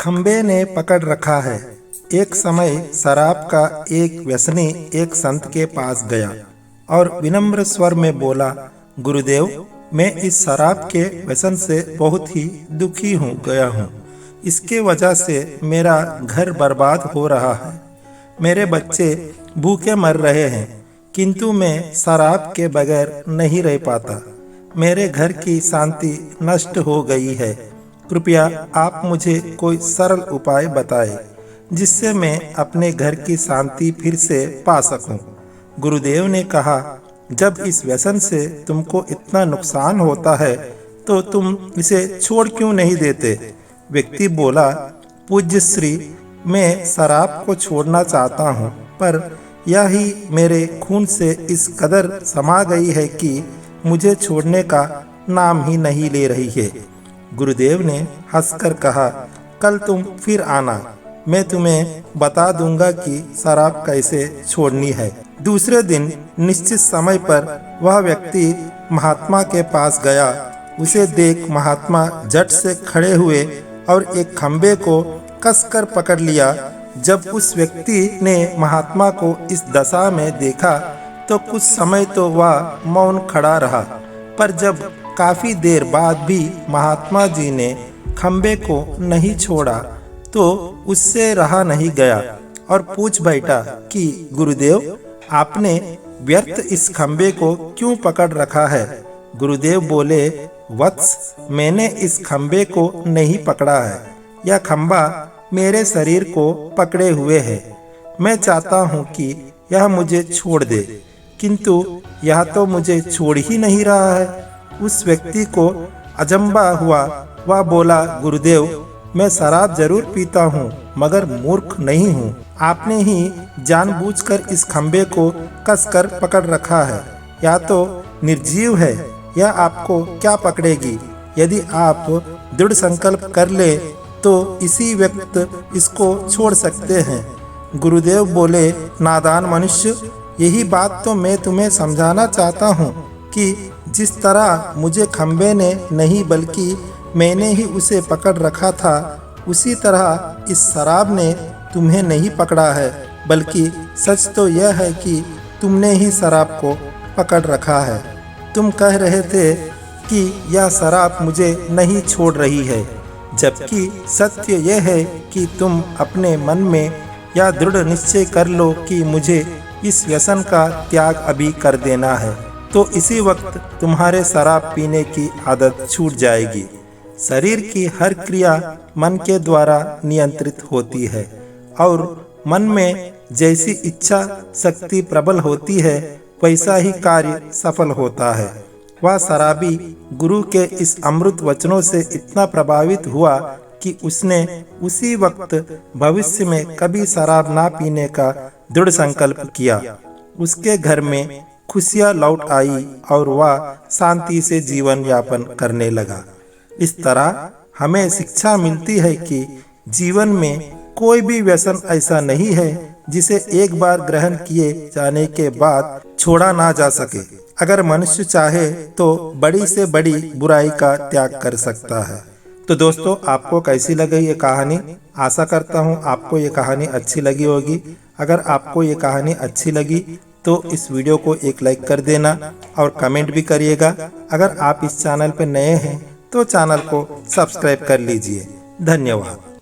खंबे ने पकड़ रखा है। एक समय शराब का एक व्यसनी एक संत के पास गया और विनम्र स्वर में बोला, गुरुदेव, मैं इस शराब के व्यसन से बहुत ही दुखी हो गया हूँ। इसके वजह से मेरा घर बर्बाद हो रहा है। मेरे बच्चे भूखे मर रहे हैं, किंतु मैं शराब के बगैर नहीं रह पाता। मेरे घर की शांति नष्ट हो गई है। कृपया आप मुझे कोई सरल उपाय बताएं, जिससे मैं अपने घर की शांति फिर से पा सकूं। गुरुदेव ने कहा, जब इस व्यसन से तुमको इतना नुकसान होता है तो तुम इसे छोड़ क्यों नहीं देते? व्यक्ति बोला, पूज्य श्री, मैं शराब को छोड़ना चाहता हूँ, पर यह ही मेरे खून से इस कदर समा गई है कि मुझे छोड़ने का नाम ही नहीं ले रही है। गुरुदेव ने हंसकर कहा, कल तुम फिर आना, मैं तुम्हें बता दूंगा कि शराब कैसे छोड़नी है। दूसरे दिन निश्चित समय पर वह व्यक्ति महात्मा के पास गया। उसे देख महात्मा झट से खड़े हुए और एक खंबे को कसकर पकड़ लिया। जब उस व्यक्ति ने महात्मा को इस दशा में देखा तो कुछ समय तो वह मौन खड़ा रहा, पर जब काफी देर बाद भी महात्मा जी ने खंबे को नहीं छोड़ा तो उससे रहा नहीं गया और पूछ बैठा कि गुरुदेव, आपने व्यर्थ इस खंबे को क्यों पकड़ रखा है? गुरुदेव बोले, वत्स, मैंने इस खंबे को नहीं पकड़ा है। यह खंबा मेरे शरीर को पकड़े हुए है। मैं चाहता हूँ कि यह मुझे छोड़ दे, किंतु यह तो मुझे छोड़ ही नहीं रहा है। उस व्यक्ति को अचंभा हुआ। वह बोला, गुरुदेव, मैं शराब जरूर पीता हूँ, मगर मूर्ख नहीं हूँ। आपने ही जानबूझकर इस खंबे को कसकर पकड़ रखा है। या तो निर्जीव है, या आपको क्या पकड़ेगी? यदि आप दृढ़ संकल्प कर ले तो इसी वक्त इसको छोड़ सकते हैं। गुरुदेव बोले, नादान मनुष्य, यही बात तो मैं तुम्हें समझाना चाहता हूँ कि जिस तरह मुझे खंबे ने नहीं बल्कि मैंने ही उसे पकड़ रखा था, उसी तरह इस शराब ने तुम्हें नहीं पकड़ा है, बल्कि सच तो यह है कि तुमने ही शराब को पकड़ रखा है। तुम कह रहे थे कि यह शराब मुझे नहीं छोड़ रही है, जबकि सत्य यह है कि तुम अपने मन में यह दृढ़ निश्चय कर लो कि मुझे इस व्यसन का त्याग अभी कर देना है, तो इसी वक्त तुम्हारे शराब पीने की आदत छूट जाएगी। शरीर की हर क्रिया मन के द्वारा नियंत्रित होती है और मन में जैसी इच्छा शक्ति प्रबल होती है, वैसा ही कार्य सफल होता है। वह शराबी गुरु के इस अमृत वचनों से इतना प्रभावित हुआ कि उसने उसी वक्त भविष्य में कभी शराब ना पीने का दृढ़ संकल्प किया। उसके घर में खुशियां लौट आई और वह शांति से जीवन यापन करने लगा। इस तरह हमें शिक्षा मिलती है कि जीवन में कोई भी व्यसन ऐसा नहीं है जिसे एक बार ग्रहण किए जाने के बाद छोड़ा ना जा सके। अगर मनुष्य चाहे तो बड़ी से बड़ी बुराई का त्याग कर सकता है। तो दोस्तों, आपको कैसी लगी ये कहानी? आशा करता हूँ आपको ये कहानी अच्छी लगी होगी। अगर आपको ये कहानी अच्छी लगी तो इस वीडियो को एक लाइक कर देना और कमेंट भी करिएगा। अगर आप इस चैनल पर नए हैं तो चैनल को सब्सक्राइब कर लीजिए। धन्यवाद।